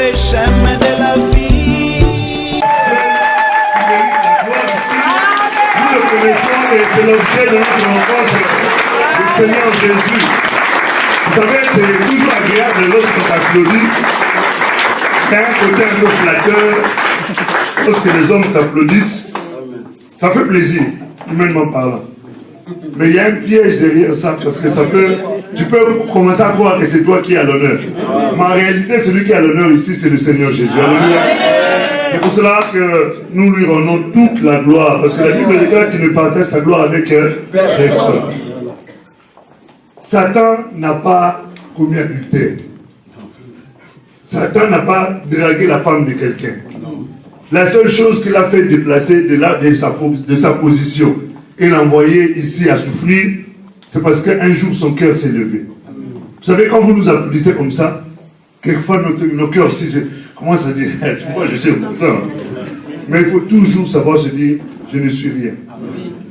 les chemins de la vie. Nous le connaissons et c'est l'objet de notre rencontre, le Seigneur Jésus. Vous savez, c'est toujours agréable lorsqu'on t'applaudit. C'est un côté un peu flatteur. Lorsque les hommes t'applaudissent, ça fait plaisir, humainement parlant. Mais il y a un piège derrière ça, parce que ça peut, tu peux commencer à croire que c'est toi qui as l'honneur. Mais en réalité, celui qui a l'honneur ici, c'est le Seigneur Jésus. Alléluia. C'est pour cela que nous lui rendons toute la gloire, parce que la Bible déclare qu'il ne partage sa gloire avec personne. Satan n'a pas commis adultère. Satan n'a pas dragué la femme de quelqu'un. La seule chose qu'il a fait déplacer de sa position et l'envoyer ici à souffrir, c'est parce qu'un jour son cœur s'est levé. Vous savez, quand vous nous applaudissez comme ça, quelquefois nos cœurs aussi, comment ça dit? Moi je sais pourtant. Mais il faut toujours savoir se dire, je ne suis rien.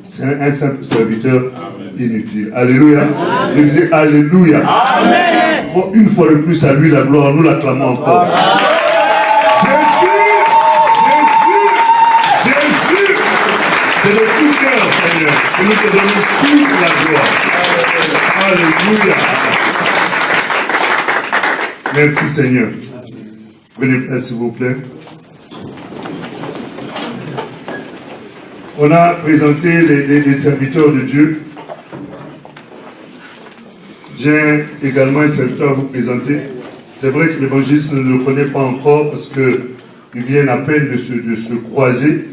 C'est un simple serviteur inutile. Alléluia. Je disais Alléluia. Amen. Bon, une fois de plus à lui la gloire, nous l'acclamons encore. Jésus, c'est de tout cœur, Seigneur, que nous te donnons toute la gloire. Alléluia. Merci, Seigneur. Venez, s'il vous plaît. On a présenté les serviteurs de Dieu. J'ai également un serviteur à vous présenter. C'est vrai que l'évangéliste ne le connaît pas encore parce qu'ils viennent à peine de se croiser.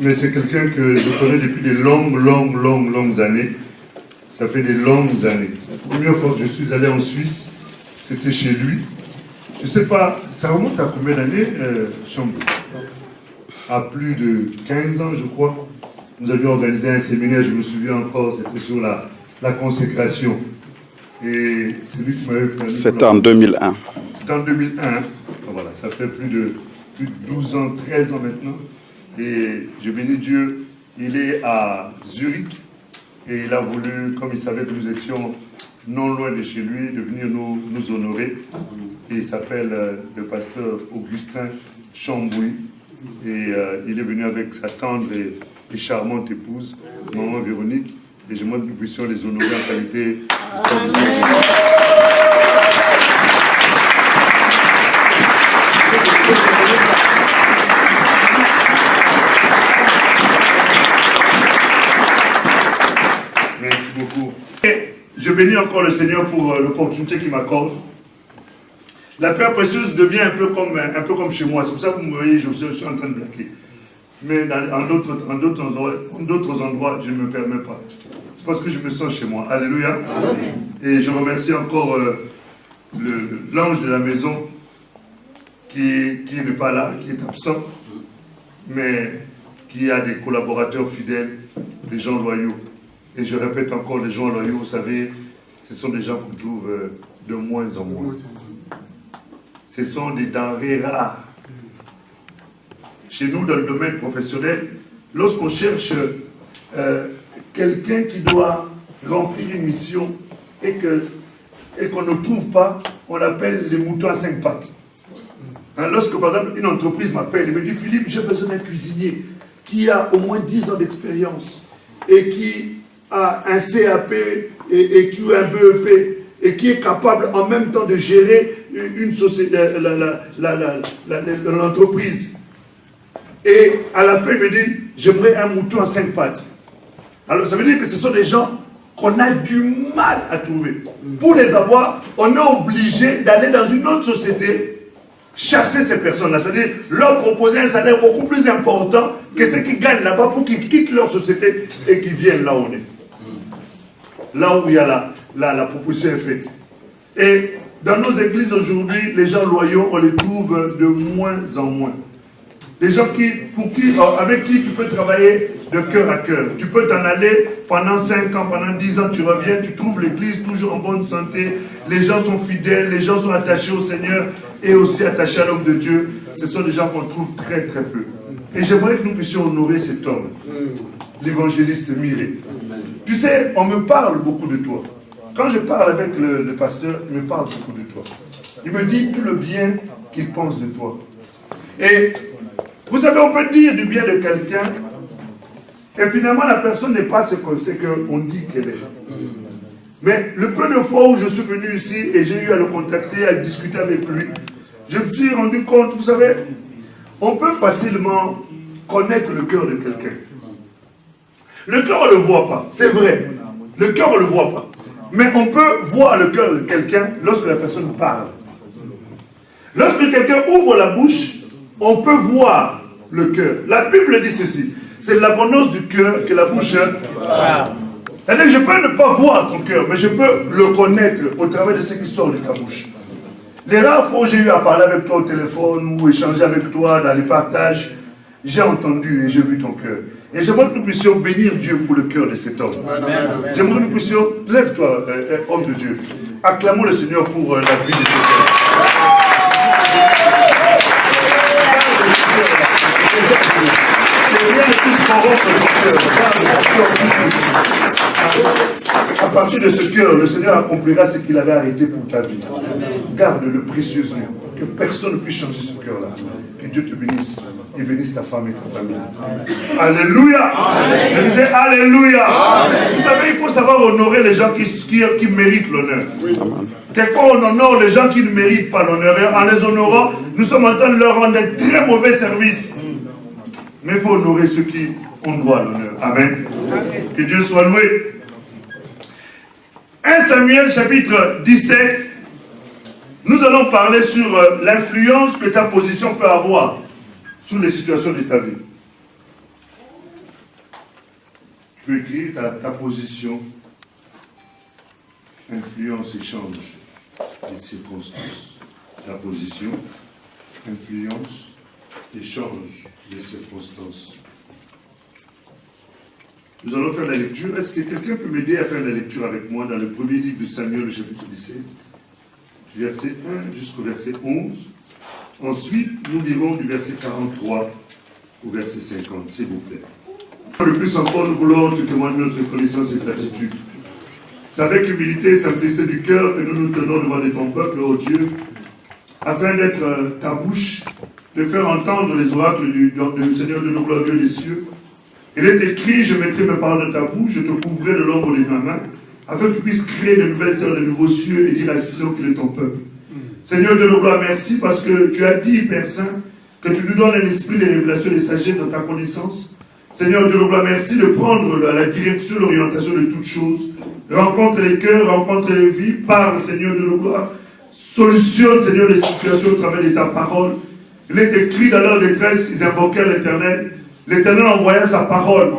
Mais c'est quelqu'un que je connais depuis de longues années. Ça fait des longues années. La première fois que je suis allé en Suisse, c'était chez lui. Je ne sais pas, ça remonte à combien d'années, Chambou? À plus de 15 ans, je crois. Nous avions organisé un séminaire, je me souviens encore, c'était sur la consécration. Et c'est lui qui m'avait permis. C'était en 2001. C'était en 2001. Voilà, ça fait plus de 12 ans, 13 ans maintenant. Et je bénis Dieu, il est à Zurich. Et il a voulu, comme il savait que nous étions non loin de chez lui, de venir nous honorer. Et il s'appelle le pasteur Augustin Chambouy. Et il est venu avec sa tendre et charmante épouse, maman Véronique. Et je demande que nous puissions les honorer en qualité de Merci beaucoup. Et je bénis encore le Seigneur pour l'opportunité qu'il m'accorde. La pierre précieuse devient un peu comme chez moi. C'est pour ça que vous me voyez, je suis en train de blaguer. Mais en d'autres endroits, je ne me permets pas. C'est parce que je me sens chez moi. Alléluia. Amen. Et je remercie encore l'ange de la maison qui n'est pas là, qui est absent, mais qui a des collaborateurs fidèles, des gens loyaux. Et je répète encore, les gens loyaux, vous savez, ce sont des gens qu'on trouve de moins en moins. Ce sont des denrées rares. Chez nous, dans le domaine professionnel, lorsqu'on cherche quelqu'un qui doit remplir une mission et qu'on ne trouve pas, on appelle les moutons à 5 pattes. Hein, lorsque, par exemple, une entreprise m'appelle et me dit « Philippe, j'ai besoin d'un cuisinier qui a au moins 10 ans d'expérience et qui a un CAP et qui a un BEP et qui est capable en même temps de gérer une société, l'entreprise. » Et à la fin, il me dit, j'aimerais un mouton à 5 pattes. Alors ça veut dire que ce sont des gens qu'on a du mal à trouver. Pour les avoir, on est obligé d'aller dans une autre société, chasser ces personnes-là. C'est-à-dire leur proposer un salaire beaucoup plus important que ceux qui gagnent là-bas pour qu'ils quittent leur société et qu'ils viennent là où on est. Là où il y a la proposition est faite. Et dans nos églises aujourd'hui, les gens loyaux, on les trouve de moins en moins. Les gens avec qui tu peux travailler de cœur à cœur. Tu peux t'en aller pendant 5 ans, pendant 10 ans, tu reviens, tu trouves l'église toujours en bonne santé. Les gens sont fidèles, les gens sont attachés au Seigneur et aussi attachés à l'homme de Dieu. Ce sont des gens qu'on trouve très très peu. Et j'aimerais que nous puissions honorer cet homme, l'évangéliste Miré. Tu sais, on me parle beaucoup de toi. Quand je parle avec le pasteur, il me parle beaucoup de toi. Il me dit tout le bien qu'il pense de toi. Et vous savez, on peut dire du bien de quelqu'un, et finalement la personne n'est pas ce qu'on dit qu'elle est. Mais le peu de fois où je suis venu ici et j'ai eu à le contacter, à discuter avec lui, je me suis rendu compte, vous savez, on peut facilement connaître le cœur de quelqu'un. Le cœur, on ne le voit pas, c'est vrai. Le cœur, on ne le voit pas. Mais on peut voir le cœur de quelqu'un lorsque la personne parle. Lorsque quelqu'un ouvre la bouche, on peut voir le cœur. La Bible dit ceci, c'est l'abondance du cœur que la bouche parle. C'est-à-dire, je peux ne pas voir ton cœur, mais je peux le connaître au travers de ce qui sort de ta bouche. Les rares fois où j'ai eu à parler avec toi au téléphone ou échanger avec toi dans les partages, j'ai entendu et j'ai vu ton cœur. Et j'aimerais que nous puissions bénir Dieu pour le cœur de cet homme. J'aimerais que nous puissions, lève-toi, homme de Dieu. Acclamons le Seigneur pour la vie de cet homme. À partir de ce cœur, le Seigneur accomplira ce qu'il avait arrêté pour ta vie. Garde-le précieusement. Que personne ne puisse changer ce cœur-là. Que Dieu te bénisse. Et bénisse ta femme et ta famille. Alléluia. Je disais Alléluia. Amen. Vous savez, il faut savoir honorer les gens qui méritent l'honneur. Quelquefois, on honore les gens qui ne méritent pas l'honneur. Et en les honorant, nous sommes en train de leur rendre un très mauvais service. Mais il faut honorer ceux qui ont droit à l'honneur. Amen. Que Dieu soit loué. 1 Samuel chapitre 17, nous allons parler sur l'influence que ta position peut avoir sur les situations de ta vie. Tu peux écrire ta position, influence et change les circonstances. Ta position, influence et change les circonstances. Nous allons faire la lecture. Est-ce que quelqu'un peut m'aider à faire la lecture avec moi dans le premier livre de Samuel, le chapitre 17, du verset 1 jusqu'au verset 11. Ensuite, nous lirons du verset 43 au verset 50, s'il vous plaît. Le plus encore, nous voulons te témoigner notre reconnaissance et gratitude. C'est avec humilité et simplicité du cœur que nous nous tenons devant de ton peuple, ô Dieu, afin d'être ta bouche, de faire entendre les oracles du Seigneur de nos glorieux des cieux. Il est écrit, je mettrai mes paroles de ta bouche, je te couvrirai de l'ombre de ma main, afin que tu puisses créer de nouvelles terres, de nouveaux cieux, et dire à Sion qu'il est ton peuple. Seigneur de nos gloires, merci parce que tu as dit, Père Saint, que tu nous donnes un esprit de révélation et de sagesse dans ta connaissance. Seigneur de nos gloires, merci de prendre la direction, l'orientation de toutes choses. Rencontre les cœurs, rencontre les vies, parle, Seigneur de nos gloires. Solutionne, Seigneur, les situations au travers de ta parole. Il est écrit dans leur détresse, ils invoquèrent l'Éternel. L'Éternel envoya sa parole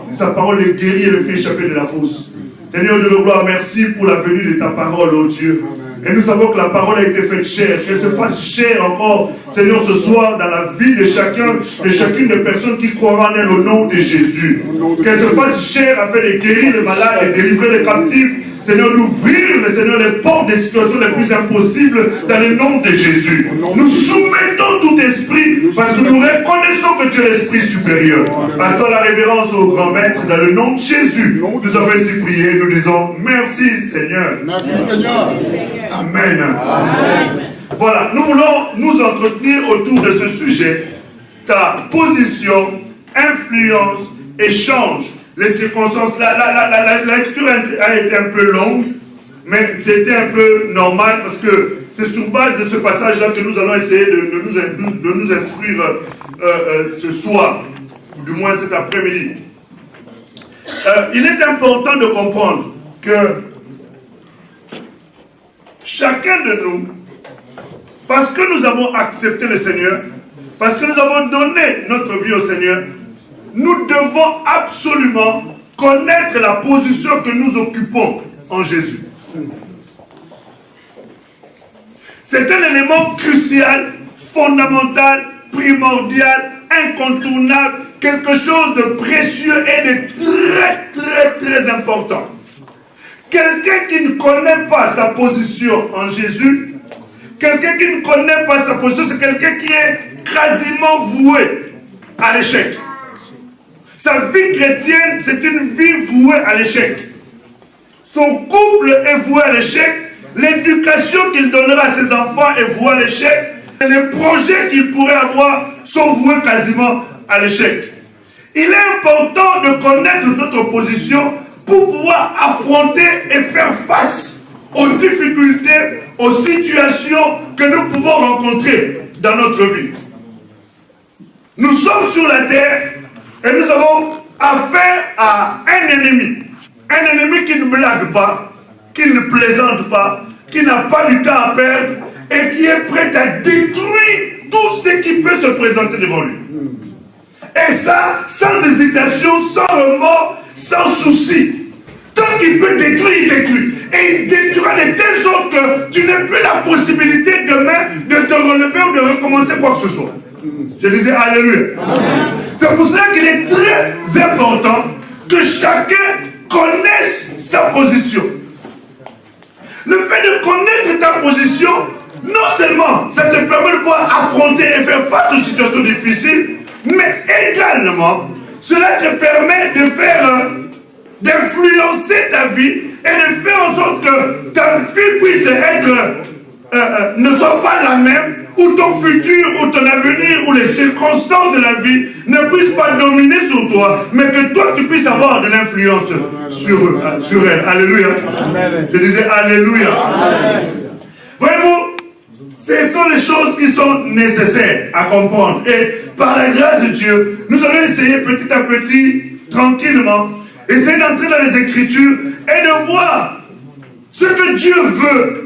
les guérit et le fit échapper de la fosse. Seigneur de nos gloires, merci pour la venue de ta parole, ô Dieu. Et nous savons que la parole a été faite chère, qu'elle se fasse chère encore, Seigneur, ce soir, dans la vie de chacun, de chacune des personnes qui croiront en elle au nom de Jésus. Qu'elle se fasse chère afin de guérir les malades et délivrer les captifs. Seigneur, d'ouvrir, Seigneur, les portes des situations les plus impossibles dans le nom de Jésus. Nous soumettons tout esprit parce que nous reconnaissons que tu es l'esprit supérieur. À toi la révérence au grand maître dans le nom de Jésus. Nous avons ainsi prié, nous disons merci Seigneur. Merci Seigneur. Amen. Amen. Voilà, nous voulons nous entretenir autour de ce sujet. Ta position, influence, échange. Les circonstances, la lecture a été un peu longue, mais c'était un peu normal parce que c'est sur base de ce passage-là que nous allons essayer de nous instruire ce soir, ou du moins cet après-midi. Il est important de comprendre que chacun de nous, parce que nous avons accepté le Seigneur, parce que nous avons donné notre vie au Seigneur, nous devons absolument connaître la position que nous occupons en Jésus. C'est un élément crucial, fondamental, primordial, incontournable, quelque chose de précieux et de très important. Quelqu'un qui ne connaît pas sa position en Jésus, quelqu'un qui ne connaît pas sa position, c'est quelqu'un qui est quasiment voué à l'échec. Sa vie chrétienne, c'est une vie vouée à l'échec. Son couple est voué à l'échec. l'éducation qu'il donnera à ses enfants est vouée à l'échec. Et les projets qu'il pourrait avoir sont voués quasiment à l'échec. Il est important de connaître notre position pour pouvoir affronter et faire face aux difficultés, aux situations que nous pouvons rencontrer dans notre vie. Nous sommes sur la terre et nous avons affaire à un ennemi qui ne blague pas, qui ne plaisante pas, qui n'a pas du temps à perdre et qui est prêt à détruire tout ce qui peut se présenter devant lui. Et ça, sans hésitation, sans remords, sans souci. Tant qu'il peut détruire, il détruit. Et il détruira de telle sorte que tu n'as plus la possibilité demain de te relever ou de recommencer quoi que ce soit. Je disais Alléluia. C'est pour cela qu'il est très important que chacun connaisse sa position. Le fait de connaître ta position, non seulement ça te permet de pouvoir affronter et faire face aux situations difficiles, mais également cela te permet de faire d'influencer ta vie et de faire en sorte que ta vie puisse être ne soit pas la même, ou ton futur, ou ton avenir, ou les circonstances de la vie ne puissent pas dominer sur toi, mais que toi tu puisses avoir de l'influence sur elle. Alléluia. Amen. Je disais Alléluia. Voyez-vous, ce sont les choses qui sont nécessaires à comprendre. Et par la grâce de Dieu, nous allons essayer petit à petit, tranquillement, essayer d'entrer dans les Écritures et de voir ce que Dieu veut,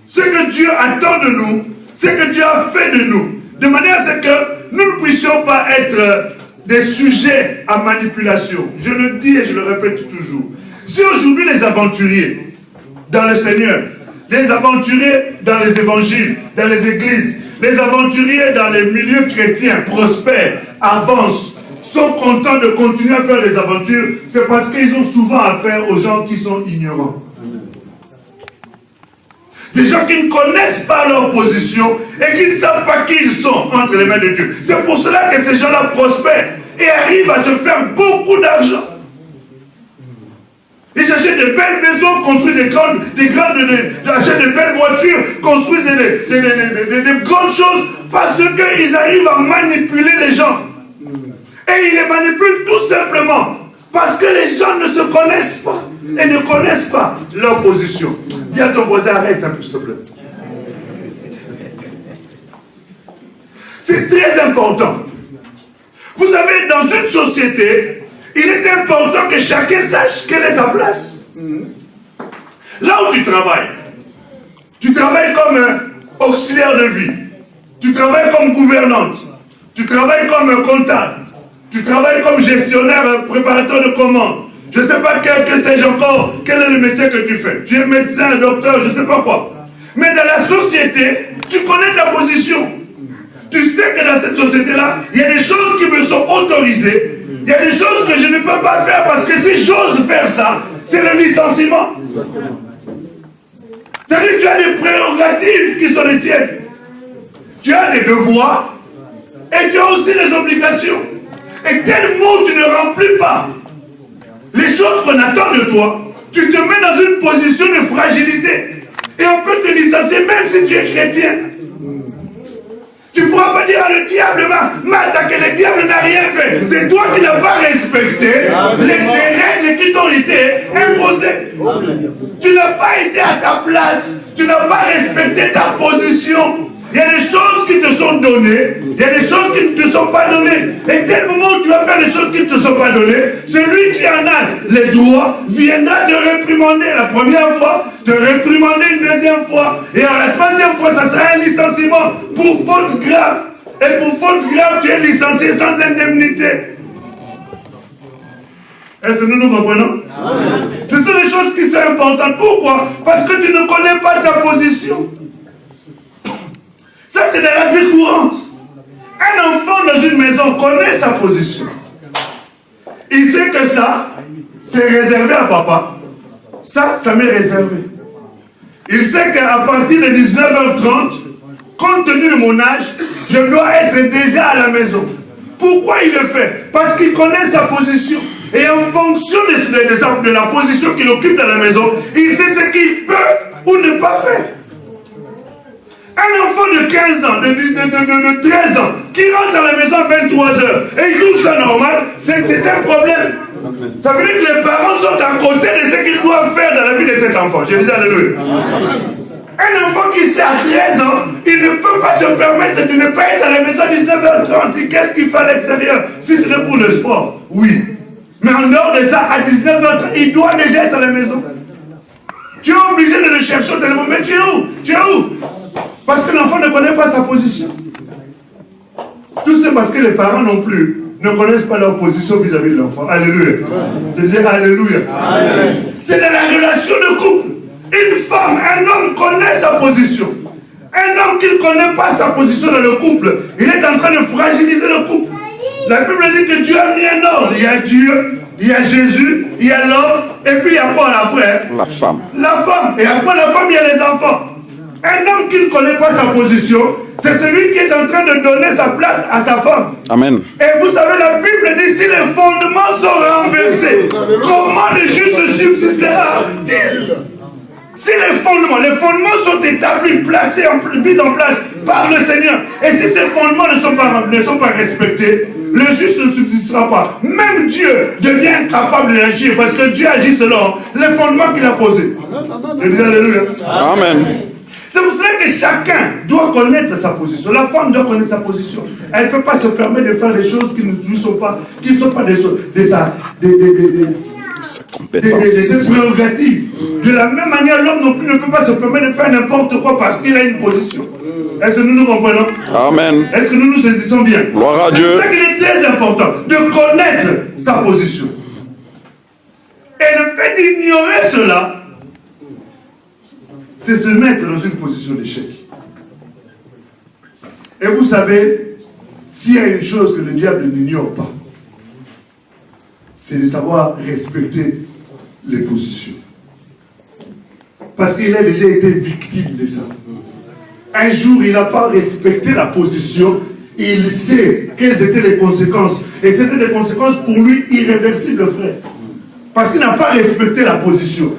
ce que Dieu attend de nous, ce que Dieu a fait de nous, de manière à ce que nous ne puissions pas être des sujets à manipulation. Je le dis et je le répète toujours. Si aujourd'hui les aventuriers dans le Seigneur, les aventuriers dans les évangiles, dans les églises, les aventuriers dans les milieux chrétiens prospèrent, avancent, sont contents de continuer à faire des aventures, c'est parce qu'ils ont souvent affaire aux gens qui sont ignorants. Des gens qui ne connaissent pas leur position et qui ne savent pas qui ils sont entre les mains de Dieu. C'est pour cela que ces gens-là prospèrent et arrivent à se faire beaucoup d'argent. Ils achètent de belles maisons, construisent achètent de belles voitures, construisent des grandes choses parce qu'ils arrivent à manipuler les gens. Et ils les manipulent tout simplement parce que les gens ne se connaissent pas et ne connaissent pas leur position. Dis à ton voisin, arrête un peu, s'il te plaît. C'est très important. Vous savez, dans une société, il est important que chacun sache quelle est sa place. Là où tu travailles comme auxiliaire de vie, tu travailles comme gouvernante, tu travailles comme comptable, tu travailles comme gestionnaire, préparateur de commandes. Je ne sais pas que sais-je encore, quel est le métier que tu fais. Tu es médecin, docteur, je ne sais pas quoi. Mais dans la société, tu connais ta position. Tu sais que dans cette société-là, il y a des choses qui me sont autorisées. Il y a des choses que je ne peux pas faire parce que si j'ose faire ça, c'est le licenciement. C'est-à-dire que tu as des prérogatives qui sont les tiennes. Tu as des devoirs et tu as aussi des obligations. Et tellement tu ne remplis pas les choses qu'on attend de toi, tu te mets dans une position de fragilité. Et on peut te licencier même si tu es chrétien. Tu ne pourras pas dire à le diable, que le diable n'a rien fait. C'est toi qui n'as pas respecté les règles qui t'ont été imposées. Tu n'as pas été à ta place. Tu n'as pas respecté ta position. Il y a des choses qui te sont données, il y a des choses qui ne te sont pas données. Et dès le moment où tu vas faire les choses qui ne te sont pas données, celui qui en a les droits viendra te réprimander la première fois, te réprimander une deuxième fois, et à la troisième fois, ça sera un licenciement pour faute grave. Et pour faute grave, tu es licencié sans indemnité. Est-ce que nous nous comprenons? Ce sont des choses qui sont importantes. Pourquoi? Parce que tu ne connais pas ta position. Ça, c'est dans la vie courante. Un enfant dans une maison connaît sa position. Il sait que ça, c'est réservé à papa. Ça m'est réservé. Il sait qu'à partir de 19h30, compte tenu de mon âge, je dois être déjà à la maison. Pourquoi il le fait? Parce qu'il connaît sa position. Et en fonction de la position qu'il occupe dans la maison, il sait ce qu'il peut ou ne pas faire. Un enfant de 15 ans, de 13 ans, qui rentre dans la maison à 23 heures et il trouve ça normal, c'est un problème. Ça veut dire que les parents sont à côté de ce qu'ils doivent faire dans la vie de cet enfant. Je dis alléluia. Un enfant qui sait à 13 ans, il ne peut pas se permettre de ne pas être à la maison à 19h30. Qu'est-ce qu'il fait à l'extérieur? Si ce n'est pour le sport, oui. Mais en dehors de ça, à 19h30, il doit déjà être à la maison. Tu es obligé de le chercher au téléphone. Mais tu es où? Tu es où? Parce que l'enfant ne connaît pas sa position. Tout c'est parce que les parents non plus ne connaissent pas leur position vis-à-vis de l'enfant. Alléluia. Je dis alléluia. C'est dans la relation de couple. Une femme, un homme connaît sa position. Un homme qui ne connaît pas sa position dans le couple, il est en train de fragiliser le couple. La Bible dit que Dieu a mis un ordre. Il y a Dieu, il y a Jésus, il y a l'homme, et puis il y a quoi après? La femme. La femme. Et après la femme, il y a les enfants. Un homme qui ne connaît pas sa position, c'est celui qui est en train de donner sa place à sa femme. Amen. Et vous savez, la Bible dit, si les fondements sont renversés, comment le juste subsistera-t-il? Si les fondements sont établis, placés, mis en place par le Seigneur, et si ces fondements ne sont pas respectés, le juste ne subsistera pas. Même Dieu devient incapable de l'agir parce que Dieu agit selon les fondements qu'il a posés. Je dis alléluia. Amen. C'est pour cela que chacun doit connaître sa position. La femme doit connaître sa position. Elle ne peut pas se permettre de faire des choses qui ne sont pas des prérogatives. De la même manière, l'homme non plus ne peut pas se permettre de faire n'importe quoi parce qu'il a une position. Est-ce que nous nous comprenons? Amen. Est-ce que nous nous saisissons bien? Gloire à Dieu. C'est ça qu'il est très important de connaître sa position. Et le fait d'ignorer cela, c'est se mettre dans une position d'échec. Et vous savez, s'il y a une chose que le diable n'ignore pas, c'est de savoir respecter les positions. Parce qu'il a déjà été victime de ça. Un jour, il n'a pas respecté la position, il sait quelles étaient les conséquences. Et c'était des conséquences pour lui irréversibles, frère. Parce qu'il n'a pas respecté la position.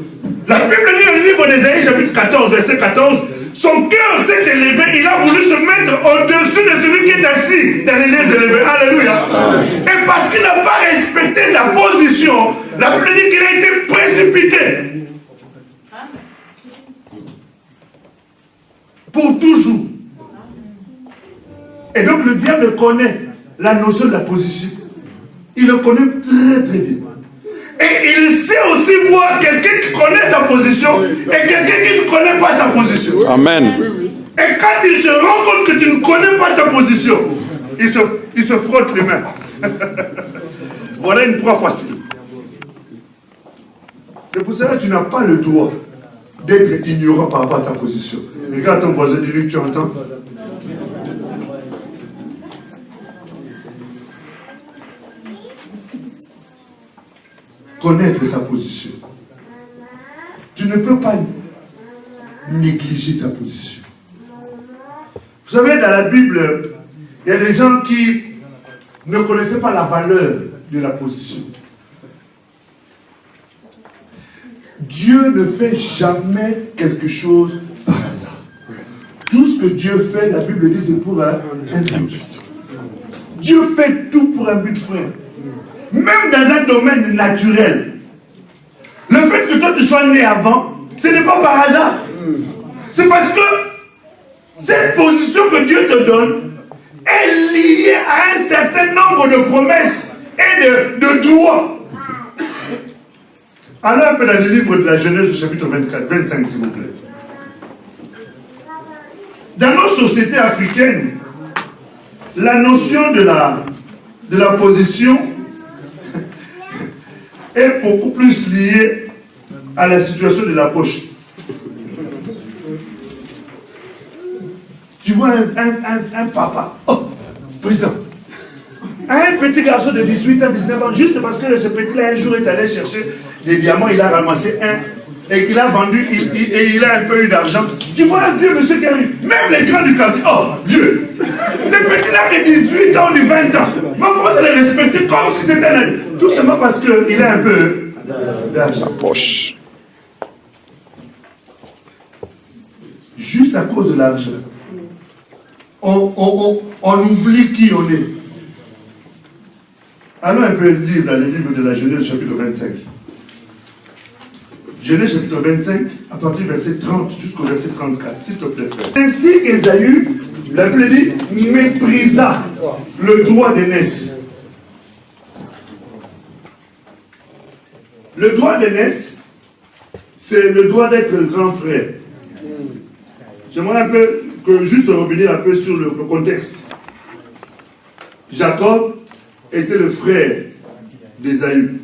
La Bible dit dans le livre d'Ésaïe, chapitre 14, verset 14, son cœur s'est élevé, il a voulu se mettre au-dessus de celui qui est assis dans les lieux élevés. Alléluia. Et parce qu'il n'a pas respecté sa position, la Bible dit qu'il a été précipité. Pour toujours. Et donc le diable connaît la notion de la position. Il le connaît très très bien. Et il sait aussi voir quelqu'un qui connaît sa position et quelqu'un qui ne connaît pas sa position. Amen. Et quand il se rend compte que tu ne connais pas ta position, il se frotte les mains. Voilà une proie facile. C'est pour cela que tu n'as pas le droit d'être ignorant par rapport à ta position. Regarde ton voisin, dis-lui, tu entends? Connaître sa position. Tu ne peux pas négliger ta position. Vous savez, dans la Bible, il y a des gens qui ne connaissaient pas la valeur de la position. Dieu ne fait jamais quelque chose par hasard. Tout ce que Dieu fait, la Bible dit, c'est pour un but. Dieu fait tout pour un but, frère. Même dans un domaine naturel. Le fait que toi tu sois né avant, ce n'est pas par hasard. C'est parce que cette position que Dieu te donne est liée à un certain nombre de promesses et de droits. Allons un peu dans le livre de la Genèse, chapitre 25, s'il vous plaît. Dans nos sociétés africaines, la notion de la position est beaucoup plus liée à la situation de la poche. Tu vois un papa, oh, président, un petit garçon de 18 ans, 19 ans, juste parce que ce petit-là un jour est allé chercher les diamants, il a ramassé un, et qu'il a vendu, et il a un peu eu d'argent. Tu vois un vieux monsieur qui arrive, même les grands du quartier, oh, vieux, le petit-là de 18 ans, de 20 ans, on commence à les respecter comme si c'était un adulte. Tout simplement parce qu'il a un peu d'argent. Poche. juste à cause de l'argent. On oublie qui on est. Allons un peu lire dans le livre de la Genèse chapitre 25. Genèse chapitre 25, à partir du verset 30 jusqu'au verset 34, s'il te plaît, frère. Ainsi qu'Ésaü, la Bible dit, méprisa le droit d'aînesse. Le droit d'aînesse, c'est le droit d'être le grand frère. J'aimerais un peu, juste revenir un peu sur le contexte. Jacob était le frère d'Ésaü.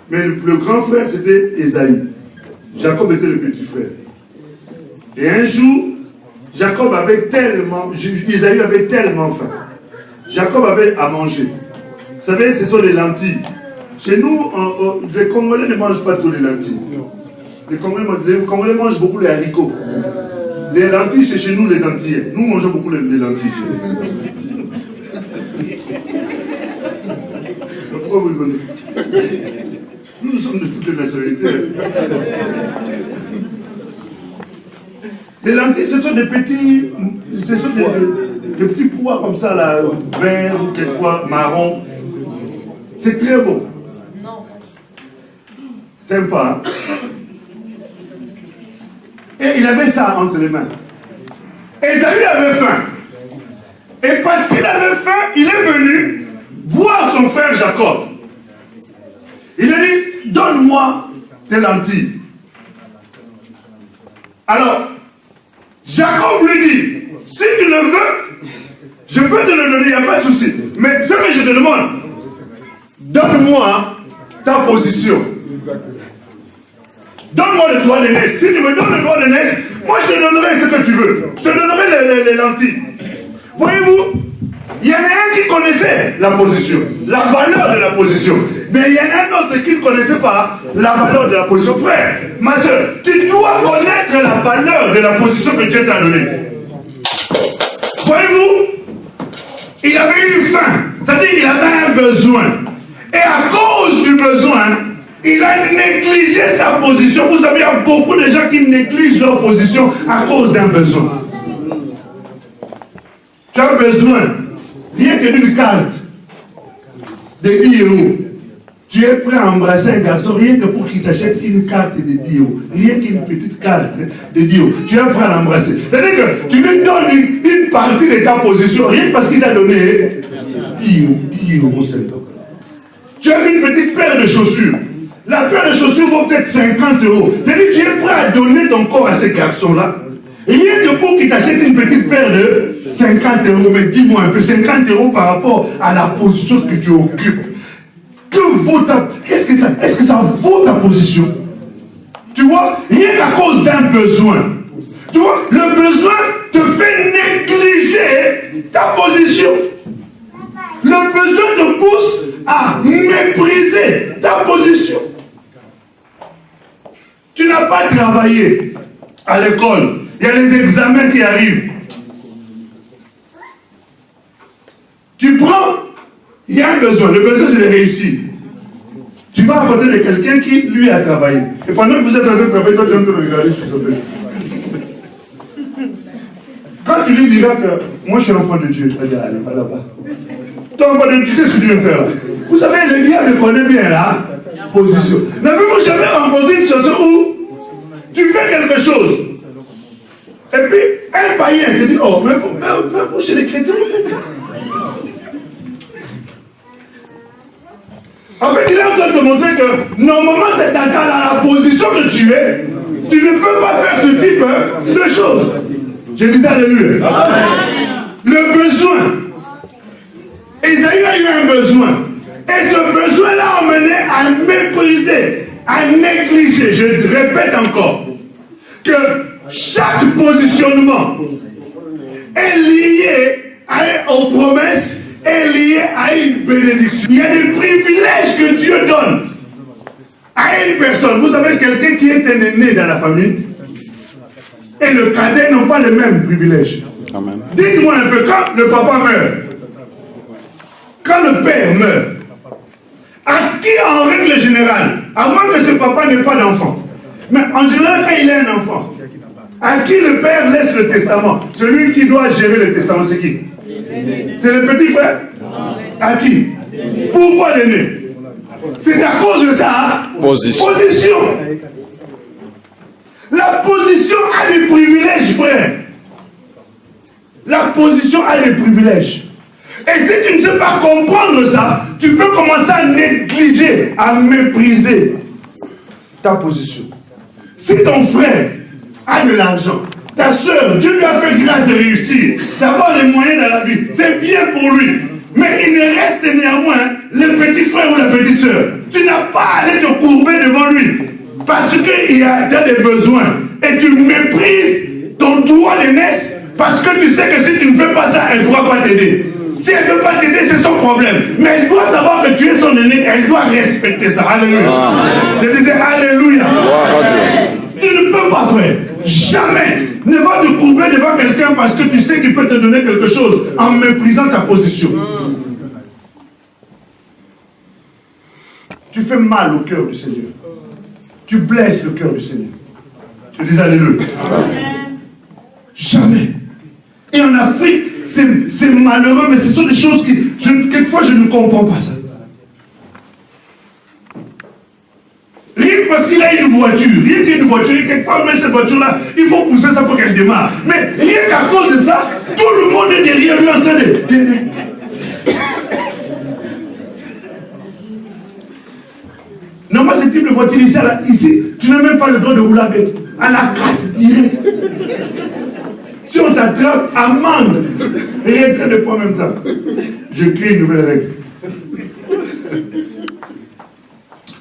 Mais le grand frère, c'était Ésaü. Jacob était le petit frère. Et un jour, Jacob avait tellement, Ésaü avait tellement faim. Jacob avait à manger. Vous savez, ce sont les lentilles. Chez nous, les Congolais ne mangent pas tous les lentilles. Les Congolais mangent beaucoup les haricots. Les lentilles, c'est chez nous les Antillais. Nous mangeons beaucoup les lentilles chez nous. Pourquoi vous le connaissez? Nous sommes de toutes les nationalités. Les lentilles, ce sont des petits, des petits pois comme ça, là, verts ou quelquefois marron. C'est très beau. T'aimes pas, hein? Et il avait ça entre les mains. Ésaü avait faim. Et parce qu'il avait faim, il est venu voir son frère Jacob. Il a dit, donne-moi tes lentilles. Alors, Jacob lui dit, si tu le veux, je peux te le donner, il n'y a pas de souci. Mais ce que je te demande, donne-moi ta position. Donne-moi le droit d'aînesse. Si tu me donnes le droit d'aînesse, moi je te donnerai ce que tu veux. Je te donnerai les lentilles. Voyez-vous, il y en a un qui connaissait la position, la valeur de la position. Mais il y en a un autre qui ne connaissait pas la valeur de la position. Frère, ma soeur, tu dois connaître la valeur de la position que Dieu t'a donnée. Voyez-vous, il avait eu faim. C'est-à-dire qu'il avait un besoin. Et à cause du besoin, il a négligé sa position. Vous savez, il y a beaucoup de gens qui négligent leur position à cause d'un besoin. Tu as besoin, rien que d'une carte de 10 €. Tu es prêt à embrasser un garçon rien que pour qu'il t'achète une carte de 10 €. Rien qu'une petite carte de 10 €. Tu es prêt à l'embrasser. C'est-à-dire que tu lui donnes une partie de ta position, rien que parce qu'il t'a donné 10 € seulement. Tu as une petite paire de chaussures. La paire de chaussures vaut peut-être 50 €. C'est-à-dire que tu es prêt à donner ton corps à ces garçons-là. Rien que pour qu'ils t'achètent une petite paire de 50 €. Mais dis-moi un peu, 50 € par rapport à la position que tu occupes. Est-ce que ça vaut ta position? Tu vois, rien qu'à cause d'un besoin. Tu vois, le besoin te fait négliger ta position. Le besoin te pousse à mépriser ta position. Tu n'as pas travaillé à l'école. Il y a les examens qui arrivent. Tu prends, il y a un besoin. Le besoin, c'est de réussir. Tu vas à côté de quelqu'un qui, lui, a travaillé. Et pendant que vous êtes en train de travailler, toi, tu vas te regarder sur ce pays. Quand tu lui diras que moi, je suis l'enfant de Dieu, tu vas dire, allez, va là-bas. Toi, enfant de Dieu, qu'est-ce que tu viens faire là? Vous savez, le diable connaît bien la position. N'avez-vous jamais rencontré une situation où tu fais quelque chose et puis un païen te dit, oh, mais vous chez les chrétiens, vous faites ça. En fait, il est en train de te montrer que normalement, dans la position que tu es, tu ne peux pas faire ce type de choses. Je disais alléluia. Le besoin. Ésaü a eu un besoin. Et ce besoin l'a emmené à mépriser, à négliger. Je répète encore que chaque positionnement est lié aux promesses, est lié à une bénédiction. Il y a des privilèges que Dieu donne à une personne. Vous savez, quelqu'un qui est un aîné dans la famille et le cadet n'ont pas les mêmes privilèges. Amen. Dites-moi un peu, quand le papa meurt, quand le père meurt, à qui en règle générale, à moins que ce papa n'ait pas d'enfant, Mais en général, quand il a un enfant, à qui le père laisse le testament? Celui qui doit gérer le testament, c'est qui? C'est le petit frère? À qui? Pourquoi l'aîné? C'est à cause de sa position. La position a des privilèges, frère. La position a des privilèges. Et si tu ne sais pas comprendre ça, tu peux commencer à négliger, à mépriser ta position. Si ton frère a de l'argent, ta soeur, Dieu lui a fait grâce de réussir, d'avoir les moyens dans la vie, c'est bien pour lui. Mais il ne reste néanmoins le petit frère ou la petite soeur. Tu n'as pas à aller te courber devant lui parce qu'il a des besoins. Et tu méprises ton droit d'aînesse parce que tu sais que si tu ne fais pas ça, elle ne pourra pas t'aider. Si elle ne veut pas t'aider, c'est son problème. Mais elle doit savoir que tu es son aîné, elle doit respecter ça. Alléluia. Je disais Alléluia. Tu ne peux pas, frère. Jamais. Ne va te courber devant quelqu'un parce que tu sais qu'il peut te donner quelque chose en méprisant ta position. Tu fais mal au cœur du Seigneur. Tu blesses le cœur du Seigneur. Je dis Alléluia. Jamais. Et en Afrique, c'est malheureux, mais ce sont des choses qui, quelquefois, je ne comprends pas ça. Rien que parce qu'il a une voiture, quelquefois, même cette voiture-là, il faut pousser ça pour qu'elle démarre. Mais rien qu'à cause de ça, tout le monde est derrière lui en train de... Normalement, ce type de voiture ici, tu n'as même pas le droit de rouler avec. À la casse directe. Si on t'attrape, amende et retrait de poids en même temps. Je crée une nouvelle règle.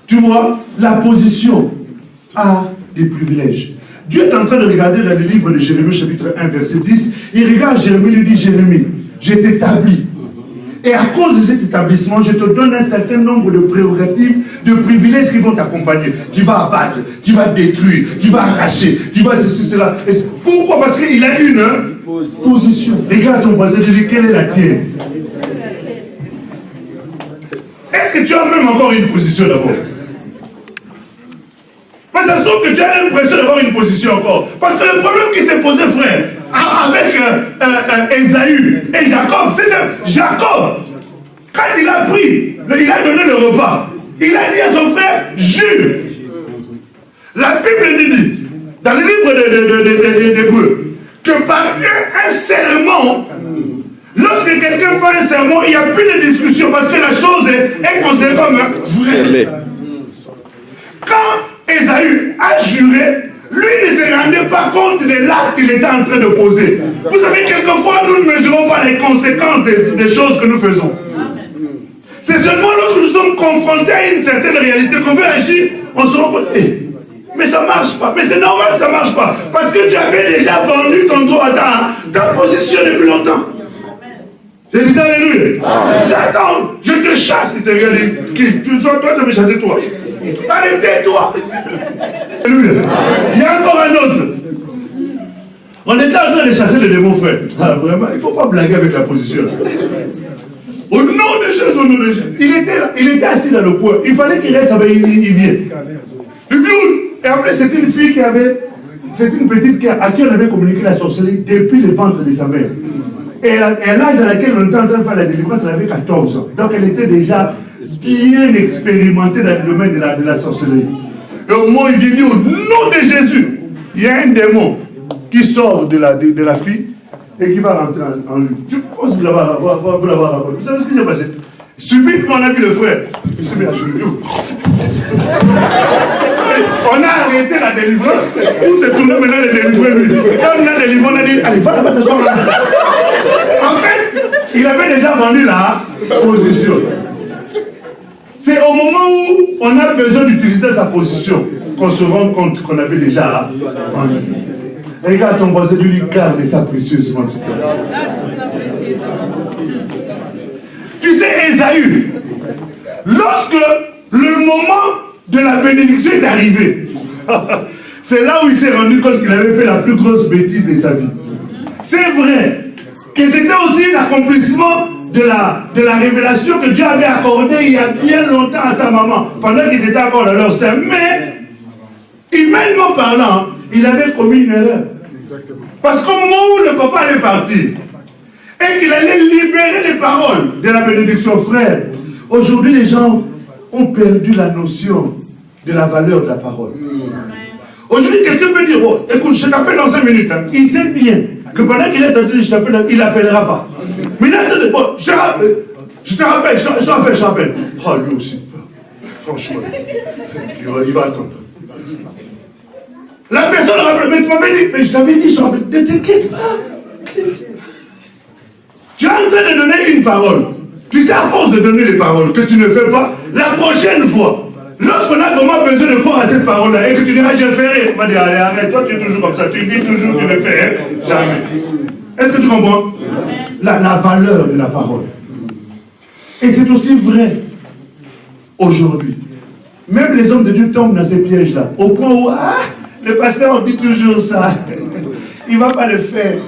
Tu vois, la position a des privilèges. Dieu est en train de regarder dans le livre de Jérémie, chapitre 1, verset 10. Il regarde Jérémie, lui dit, Jérémie, je t'établis. Et à cause de cet établissement, je te donne un certain nombre de prérogatives, de privilèges qui vont t'accompagner. Tu vas abattre, tu vas détruire, tu vas arracher, tu vas ceci, cela. Et pourquoi? Parce qu'il a une position. Regarde ton voisin, je dis, quelle est la tienne? Est-ce que tu as même encore une position d'abord? Mais ça se trouve que tu as l'impression d'avoir une position encore. Parce que le problème qui s'est posé, frère, avec Ésaü et Jacob, c'est que Jacob, quand il a pris, il a donné le repas, il a dit à son frère, jure. La Bible dit, dans le livre d'Hébreux, que par un serment, lorsque quelqu'un fait un serment, il n'y a plus de discussion parce que la chose est considérée comme vraie. Quand Ésaü a juré, lui ne se rendait pas compte de l'acte qu'il était en train de poser. Vous savez, quelquefois, nous ne mesurons pas les conséquences des choses que nous faisons. C'est seulement lorsque nous sommes confrontés à une certaine réalité qu'on veut agir, on se rend compte, mais ça ne marche pas. Mais c'est normal que ça ne marche pas. Parce que tu avais déjà vendu ton droit à ta position depuis longtemps. Je dis alléluia. Satan, je te chasse. Il te regarde, qui? Tu dois me chasser toi. Allez, tais-toi. Alléluia. Il y a encore un autre. On était en train de chasser le démon, frère. Ah, vraiment, il ne faut pas blaguer avec la position. Au nom de Jésus, au nom de Jésus. Il était assis dans le coin. Il fallait qu'il reste avec il vient. Et après, c'est une fille qui avait, c'est une petite à qui on avait communiqué la sorcellerie depuis le ventre de sa mère. Et à l'âge à laquelle on était en train de faire la délivrance, elle avait 14 ans. Donc elle était déjà bien expérimentée dans le domaine de la sorcellerie. Et au moment où il vient dire, au nom de Jésus, il y a un démon qui sort de la fille et qui va rentrer en lui. Je pense que vous l'avez rapporté. Vous savez ce qui s'est passé? Subitement, on a vu le frère. Il s'est mis à genoux. On a arrêté la délivrance pour se tourner maintenant et délivrer lui. Quand on a délivré, on a dit, allez, va là-bas, t'asseoir là. En fait, il avait déjà vendu la position. C'est au moment où on a besoin d'utiliser sa position qu'on se rend compte qu'on avait déjà vendu. Regarde ton voisin, lui garde sa précieusement. Tu sais, Ésaü, lorsque le moment de la bénédiction est arrivé, c'est là où il s'est rendu compte qu'il avait fait la plus grosse bêtise de sa vie. C'est vrai que c'était aussi l'accomplissement de la révélation que Dieu avait accordée il y a bien longtemps à sa maman, pendant qu'ils étaient encore dans leur sein. Mais Humainement parlant, il avait commis une erreur. Parce qu'au moment où le papa allait partir, et qu'il allait libérer les paroles de la bénédiction, frère, aujourd'hui les gens ont perdu la notion de la valeur de la parole. Aujourd'hui, quelqu'un peut dire, oh, écoute, je t'appelle dans 5 minutes. Hein. Il sait bien que pendant qu'il est en train de je t'appelle, il n'appellera pas. Mais là, bon, je te rappelle. Oh, lui aussi. Franchement, il va attendre. La personne rappelle, mais tu m'avais dit, mais je t'avais dit, je rappelle, ne t'inquiète pas. Tu es en train de donner une parole. Tu sais, à force de donner les paroles que tu ne fais pas, la prochaine fois, lorsqu'on a vraiment besoin de croire à cette parole-là et que tu diras, je ferai, on va dire, allez, arrête, toi tu es toujours comme ça, tu dis toujours, tu le fais, jamais. Est-ce que tu comprends? La valeur de la parole. Et c'est aussi vrai aujourd'hui. Même les hommes de Dieu tombent dans ces pièges-là, au point où, le pasteur dit toujours ça, il ne va pas le faire.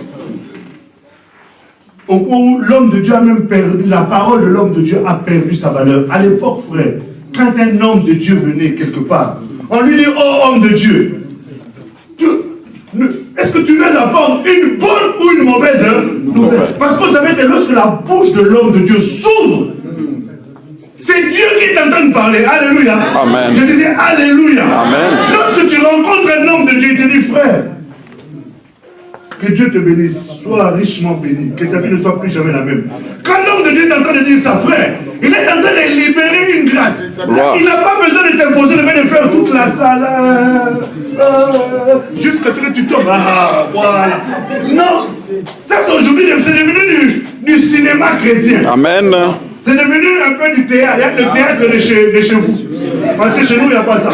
Au point où l'homme de Dieu a même perdu, la parole de l'homme de Dieu a perdu sa valeur. À l'époque, frère, quand un homme de Dieu venait quelque part, on lui dit, oh homme de Dieu, est-ce que tu veux apprendre une bonne ou une mauvaise nouvelle? Parce que vous savez que lorsque la bouche de l'homme de Dieu s'ouvre, c'est Dieu qui est en train de parler. Alléluia. Amen. Je disais Alléluia. Amen. Lorsque tu rencontres un homme de Dieu, il te dit, frère, que Dieu te bénisse, sois richement béni, que ta vie ne soit plus jamais la même. Quand l'homme de Dieu est en train de dire ça, frère, il est en train de libérer une grâce. Wow. Il n'a pas besoin de t'imposer le fait de faire toute la salle jusqu'à ce que tu tombes. Ah, voilà. Non, ça c'est aujourd'hui, c'est devenu du cinéma chrétien. Amen. C'est devenu un peu du théâtre. Il y a le théâtre de chez vous. Parce que chez nous, il n'y a pas ça.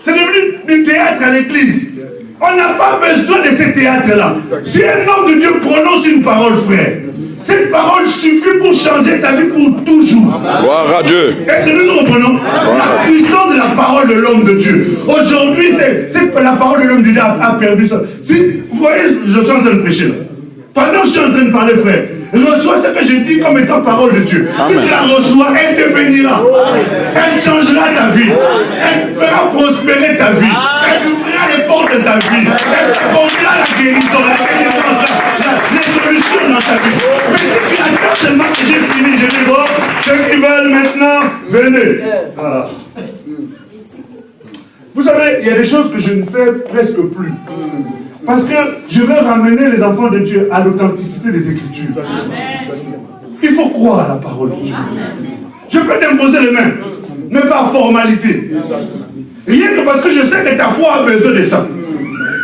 C'est devenu du théâtre à l'église. On n'a pas besoin de ce théâtre-là. Si un homme de Dieu prononce une parole, frère, cette parole suffit pour changer ta vie pour toujours. Gloire à Dieu. Est-ce que nous comprenons? La puissance de la parole de l'homme de Dieu. Aujourd'hui, c'est la parole de l'homme de Dieu a perdu ça. Si, vous voyez, je suis en train de prêcher là. Pendant que je suis en train de parler, frère, reçois ce que je dis comme étant parole de Dieu. Amen. Si tu la reçois, elle te bénira. Elle changera ta vie. Elle fera prospérer ta vie. Elle ouvrira les portes de ta vie. Elle t'apportera la guérison, la délivrance, les solutions dans ta vie. Mais si tu attends seulement que j'ai fini, je dis bon, ceux qui veulent maintenant, venez. Voilà. Vous savez, il y a des choses que je ne fais presque plus. Parce que je veux ramener les enfants de Dieu à l'authenticité des Écritures. Amen. Il faut croire à la parole de Dieu. Amen. Je peux t'imposer les mains, mais par formalité. Rien que parce que je sais que ta foi a besoin de ça.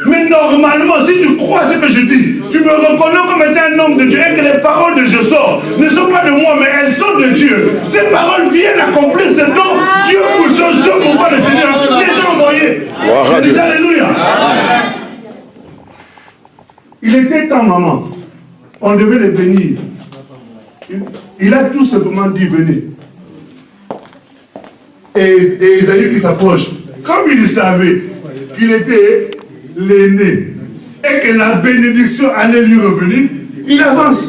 Mais normalement, si tu crois à ce que je dis, tu me reconnais comme étant un homme de Dieu et que les paroles de je sors ne sont pas de moi, mais elles sont de Dieu. Ces paroles viennent accomplir ce dont Dieu pour ce pourquoi le Seigneur les a envoyés. Alléluia. Il était temps, maman. On devait les bénir. Il a tout simplement dit, venez. Et Isaïe qui s'approche, comme il savait qu'il était l'aîné et que la bénédiction allait lui revenir, il avance.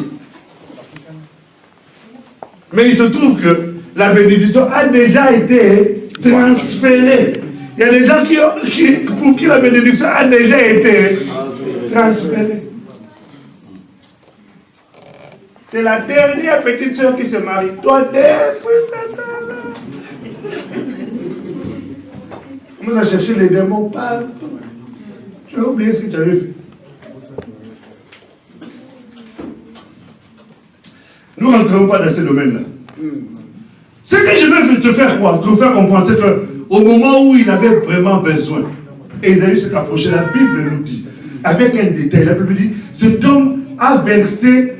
Mais il se trouve que la bénédiction a déjà été transférée. Il y a des gens pour qui la bénédiction a déjà été transférée. C'est la dernière petite soeur qui se marie. Toi, on a cherché les démons partout. Tu as oublié ce que tu avais fait. Nous ne rentrons pas dans ce domaine-là. Ce que je veux te faire croire, te faire comprendre, c'est qu'au moment où il avait vraiment besoin, Ésaïe s'est approché, la Bible nous dit, avec un détail, la Bible dit, cet homme a versé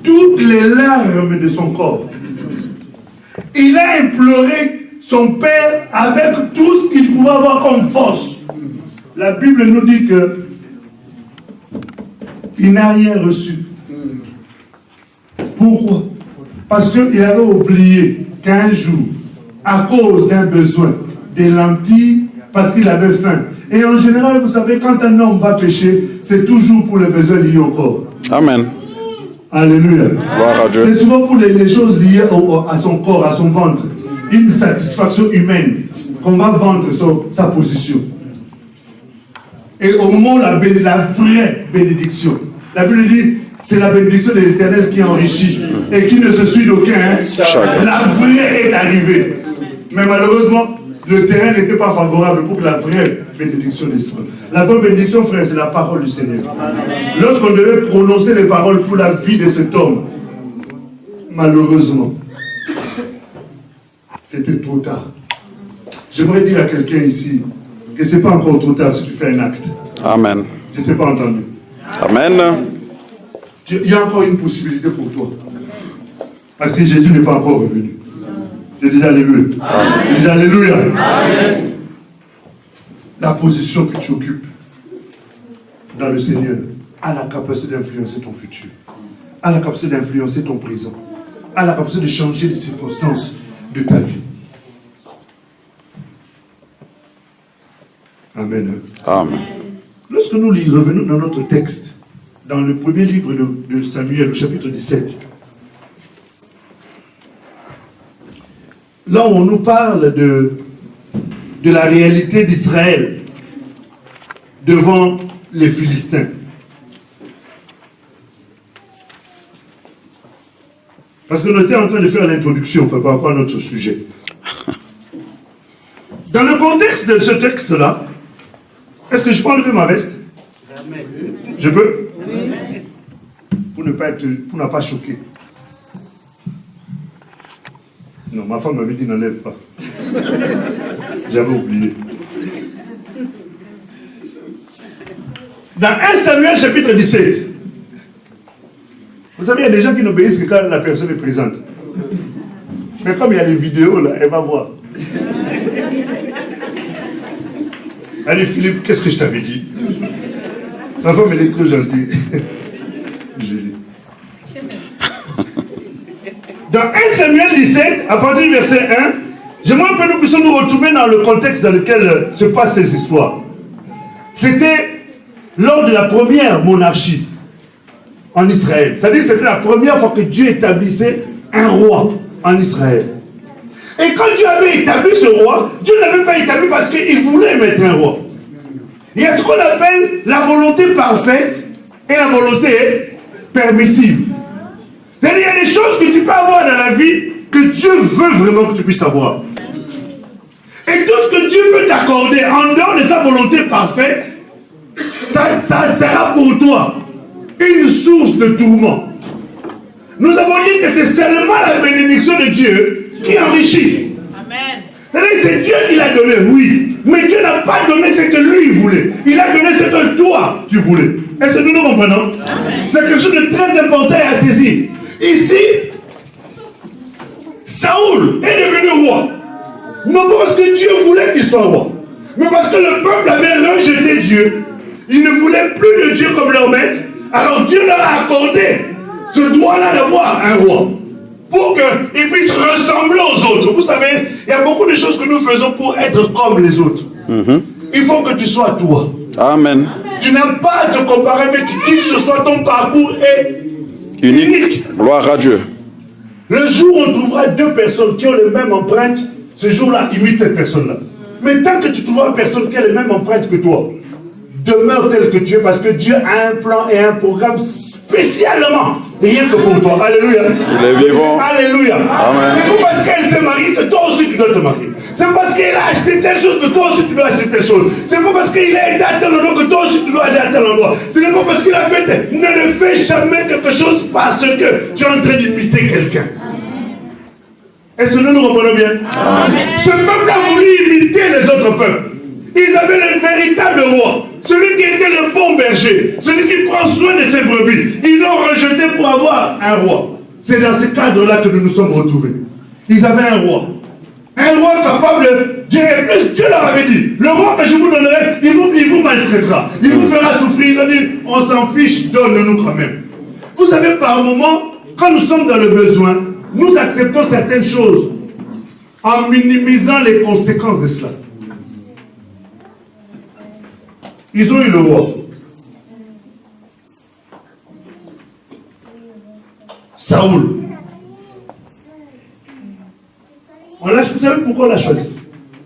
toutes les larmes de son corps. Il a imploré son père avec tout ce qu'il pouvait avoir comme force. La Bible nous dit que il n'a rien reçu. Pourquoi? Parce qu'il avait oublié qu'un jour, à cause d'un besoin, des lentilles, parce qu'il avait faim. Et en général, vous savez, quand un homme va pécher, c'est toujours pour les besoins liés au corps. Amen. Alléluia. Gloire à Dieu. C'est souvent pour les choses liées à son corps, à son ventre. une satisfaction humaine qu'on va vendre sa position. Et au moment où la vraie bénédiction, la Bible dit, c'est la bénédiction de l'Éternel qui enrichit et qui ne se suit d'aucun. La vraie est arrivée. Mais malheureusement, le terrain n'était pas favorable pour que la vraie bénédiction descende. La vraie bénédiction, frère, c'est la parole du Seigneur. Lorsqu'on devait prononcer les paroles pour la vie de cet homme, malheureusement, c'était trop tard. J'aimerais dire à quelqu'un ici que ce n'est pas encore trop tard si tu fais un acte. Amen. Je ne t'ai pas entendu. Amen. Il y a encore une possibilité pour toi. Parce que Jésus n'est pas encore revenu. Je dis Alléluia. Je dis Alléluia. Amen. La position que tu occupes dans le Seigneur a la capacité d'influencer ton futur, a la capacité d'influencer ton présent, a la capacité de changer les circonstances de ta vie. Amen. Amen. Lorsque nous revenons dans notre texte, dans le premier livre de Samuel, au chapitre 17, là où on nous parle de la réalité d'Israël devant les Philistins. Parce que nous étions en train de faire l'introduction par rapport à notre sujet. Dans le contexte de ce texte-là, est-ce que je peux enlever ma veste? Je peux? Pour ne pas choquer. Non, ma femme m'avait dit n'enlève pas. J'avais oublié. Dans 1 Samuel chapitre 17, vous savez, il y a des gens qui n'obéissent que quand la personne est présente. Mais comme il y a les vidéos là, elle va voir. Allez Philippe, qu'est-ce que je t'avais dit? Ma femme, elle est trop gentille. Je l'ai. Dans 1 Samuel 17, à partir du verset 1, j'aimerais que nous puissions nous retrouver dans le contexte dans lequel se passent ces histoires. C'était lors de la première monarchie en Israël. C'est-à-dire que c'était la première fois que Dieu établissait un roi en Israël. Et quand Dieu avait établi ce roi, Dieu ne l'avait pas établi parce qu'il voulait mettre un roi. Il y a ce qu'on appelle la volonté parfaite et la volonté permissive. C'est-à-dire qu'il y a des choses que tu peux avoir dans la vie que Dieu veut vraiment que tu puisses avoir. Et tout ce que Dieu peut t'accorder en dehors de sa volonté parfaite, ça sera pour toi une source de tourment. Nous avons dit que c'est seulement la bénédiction de Dieu qui enrichit. Amen. C'est-à-dire que c'est Dieu qui l'a donné, oui. Mais Dieu n'a pas donné ce que lui voulait. Il a donné ce que toi tu voulais. Est-ce que nous nous comprenons? C'est quelque chose de très important à saisir. Ici, Saoul est devenu roi. Non pas parce que Dieu voulait qu'il soit roi, mais parce que le peuple avait rejeté Dieu. Il ne voulait plus de Dieu comme leur maître. Alors Dieu leur a accordé ce droit-là d'avoir un roi, pour qu'ils puissent ressembler aux autres. Vous savez, il y a beaucoup de choses que nous faisons pour être comme les autres. Il faut que tu sois toi. Amen. Tu n'as pas à te comparer avec qui que ce soit. Ton parcours est unique. Gloire à Dieu. Le jour où on trouvera deux personnes qui ont les mêmes empreintes, ce jour-là, imite cette personne-là. Mais tant que tu trouveras personne qui a les mêmes empreintes que toi, demeure tel que tu es, parce que Dieu a un plan et un programme spécialement rien que pour toi. Alléluia. Il est vivant. Alléluia. C'est pas parce qu'elle s'est mariée que toi aussi tu dois te marier. C'est pas parce qu'il a acheté telle chose que toi aussi tu dois acheter telle chose. C'est pas parce qu'il a été à tel endroit que toi aussi tu dois aller à tel endroit. Ce n'est pas parce qu'il a fait tel. Ne fais jamais quelque chose parce que tu es en train d'imiter quelqu'un. Est-ce que nous nous comprenons bien? Amen. Ce peuple a voulu imiter les autres peuples. Ils avaient le véritable roi, celui qui était le bon berger, celui qui prend soin de ses brebis. Ils l'ont rejeté pour avoir un roi. C'est dans ce cadre-là que nous nous sommes retrouvés. Ils avaient un roi. Un roi capable de... Dieu leur avait dit, le roi que je vous donnerai, il vous maltraitera. Il vous fera souffrir. Ils ont dit, on s'en fiche, donne-nous quand même. Vous savez, par moment, quand nous sommes dans le besoin, nous acceptons certaines choses en minimisant les conséquences de cela. Ils ont eu le roi. Saoul. On lâche savez pourquoi on l'a choisi,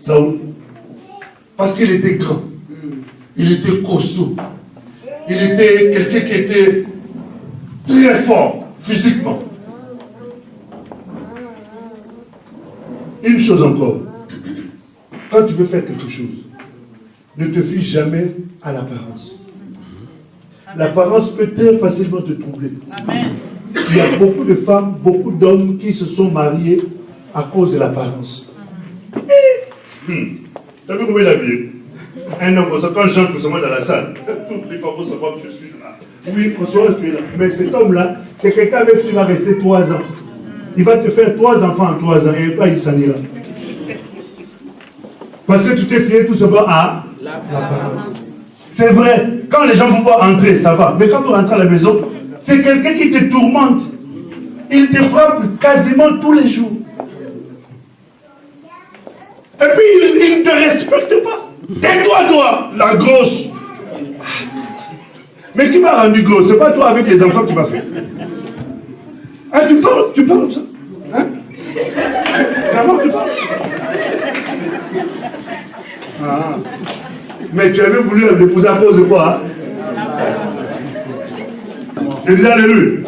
Saoul? Parce qu'il était grand. Il était costaud. Il était quelqu'un qui était très fort physiquement. Une chose encore. Quand tu veux faire quelque chose, ne te fie jamais à l'apparence. L'apparence peut très facilement te troubler. Amen. Il y a beaucoup de femmes, beaucoup d'hommes qui se sont mariés à cause de l'apparence. Tu as vu comment il est habillé? Un homme, quand j'entre dans la salle, toutes les femmes vont savoir que je suis là. Oui, François, tu es là. Mais cet homme-là, c'est quelqu'un avec qui tu vas rester 3 ans. Il va te faire 3 enfants en 3 ans et pas il s'en ira. Parce que tu t'es fié tout simplement à l'apparence. C'est vrai, quand les gens vous voient entrer, ça va. Mais quand vous rentrez à la maison, c'est quelqu'un qui te tourmente. Il te frappe quasiment tous les jours. Et puis il ne te respecte pas. Tais-toi, toi, la grosse. Mais qui m'a rendu gros? C'est pas toi avec les enfants qui m'a fait. Ah, tu parles comme ça? Hein? C'est à moi que tu parles? Ah. Mais tu avais voulu l'épouser à cause de quoi? Je dis alléluia.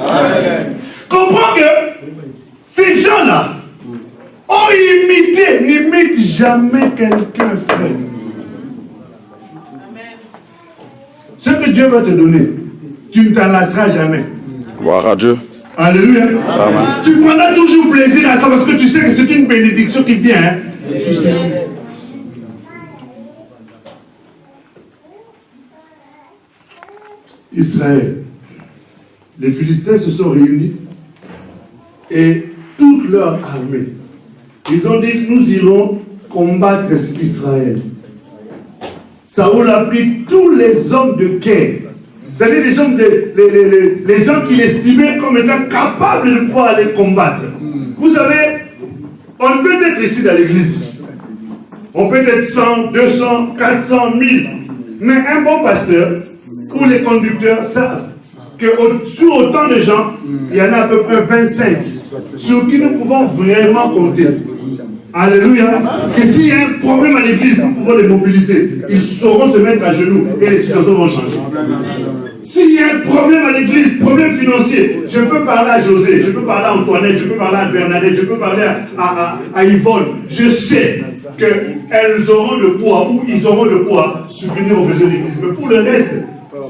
Comprends que ces gens-là ont imité, n'imite jamais quelqu'un fait. Ce que Dieu va te donner, tu ne t'en lasseras jamais. Gloire à Dieu. Alléluia. Amen. Tu prendras toujours plaisir à ça parce que tu sais que c'est une bénédiction qui vient. Hein? Tu sais. Israël. Les Philistins se sont réunis et toute leur armée. Ils ont dit, nous irons combattre Israël. Saoul a pris tous les hommes de guerre, c'est-à-dire les gens qu'il estimait comme étant capables de pouvoir aller combattre. Vous savez, on peut être ici dans l'église. On peut être 100, 200, 400, 1000. Mais un bon pasteur ou les conducteurs savent que sur autant de gens, il y en a à peu près 25 sur qui nous pouvons vraiment compter. Alléluia. Et s'il y a un problème à l'église, nous pouvons les mobiliser. Ils sauront se mettre à genoux et les situations vont changer. S'il y a un problème à l'église, problème financier, je peux parler à José, je peux parler à Antoinette, je peux parler à Bernadette, je peux parler à Yvonne. Je sais qu'elles auront le poids ou ils auront le poids subvenir aux besoins de l'église. Mais pour le reste,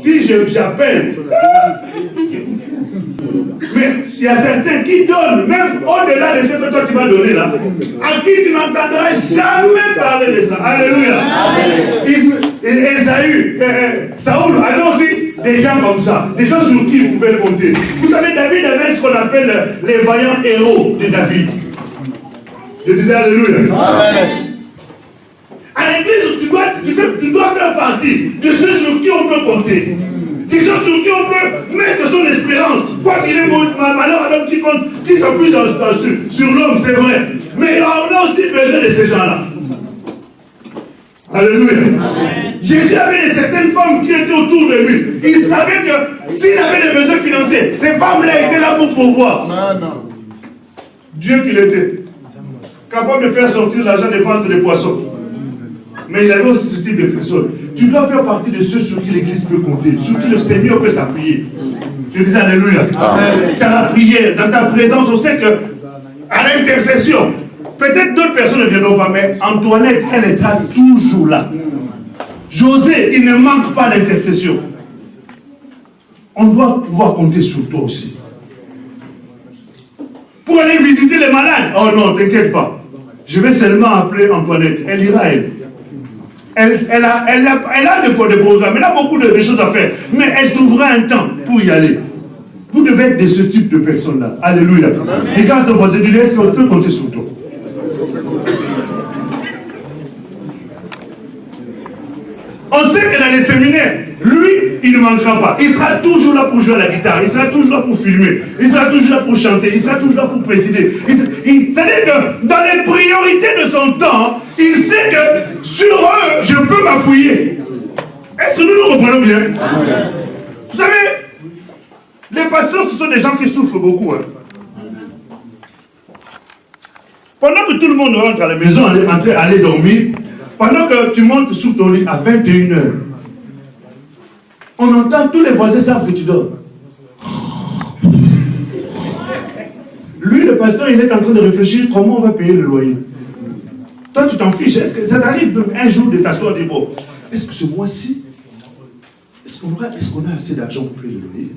si j'appelle, mais il y a certains qui donnent, même au-delà de ce que toi tu vas donner là, à qui tu n'entendras jamais parler de ça. Alléluia. Esaü, Saoul avait aussi des gens comme ça, des gens sur qui vous pouvez compter. Vous savez, David avait ce qu'on appelle les vaillants héros de David. Je disais Alléluia. Amen. À l'église, tu dois faire partie de ceux sur qui on peut compter. Des gens sur qui on peut mettre son espérance. Quoi qu'il ait malheur à l'homme qui s'appuie sur l'homme, c'est vrai. Mais on a aussi besoin de ces gens-là. Alléluia. Amen. Jésus avait certaines femmes qui étaient autour de lui. Il savait que s'il avait des besoins financiers, ces femmes-là étaient là pour pouvoir. Dieu qu'il était. Capable de faire sortir l'argent des ventes des poissons. Mais il avait aussi ce type de personnes. Tu dois faire partie de ceux sur qui l'église peut compter, sur qui le Seigneur peut s'appuyer. Je dis alléluia. Dans la prière, dans ta présence, on sait que à l'intercession, peut-être d'autres personnes ne viendront pas, mais Antoinette, elle sera toujours là. José, il ne manque pas d'intercession. On doit pouvoir compter sur toi aussi. Pour aller visiter les malades. Oh non, t'inquiète pas. Je vais seulement appeler Antoinette. Elle ira, elle. Elle a des programmes, elle a beaucoup de choses à faire, mais elle trouvera un temps pour y aller. Vous devez être de ce type de personnes-là. Alléluia. Regarde ton voisin, dis-lui, est-ce qu'on peut compter sur toi? On sait que dans les séminaires, lui, il ne manquera pas. Il sera toujours là pour jouer à la guitare, il sera toujours là pour filmer, il sera toujours là pour chanter, il sera toujours là pour présider. C'est-à-dire que dans les priorités de son temps, il sait que sur eux, je peux m'appuyer. Est-ce que nous nous reprenons bien? Vous savez, les pasteurs, ce sont des gens qui souffrent beaucoup. Hein. Pendant que tout le monde rentre à la maison, aller dormir, pendant que tu montes sous ton lit à 21 h, on entend, tous les voisins savent que tu dors. Lui, le pasteur, il est en train de réfléchir comment on va payer le loyer. Toi, tu t'en fiches. Est-ce que ça t'arrive un jour de t'asseoir et de dire, bon, est-ce que ce mois-ci, est-ce qu'on a assez d'argent pour payer le loyer?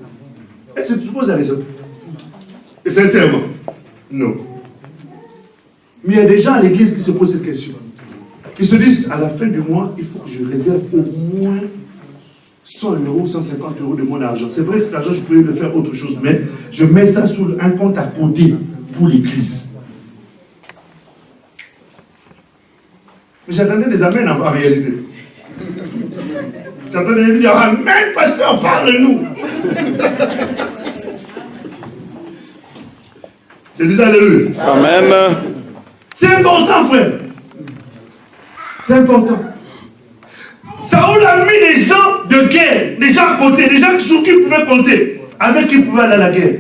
Est-ce que tu te poses la raison? Et sincèrement, non. Mais il y a des gens à l'église qui se posent cette question. Ils se disent, à la fin du mois, il faut que je réserve au moins 100 €, 150 € de mon argent. C'est vrai, cet argent, je peux le faire autre chose, mais je mets ça sur un compte à côté pour l'église. Mais j'attendais des amens en réalité. J'attendais des dire, amen, pasteur, parle-nous. Je disais alléluia. Amen. C'est important, frère. C'est important. Saoul a mis des gens de guerre, des gens à côté, des gens sur qui il pouvait compter, avec qui il pouvait aller à la guerre.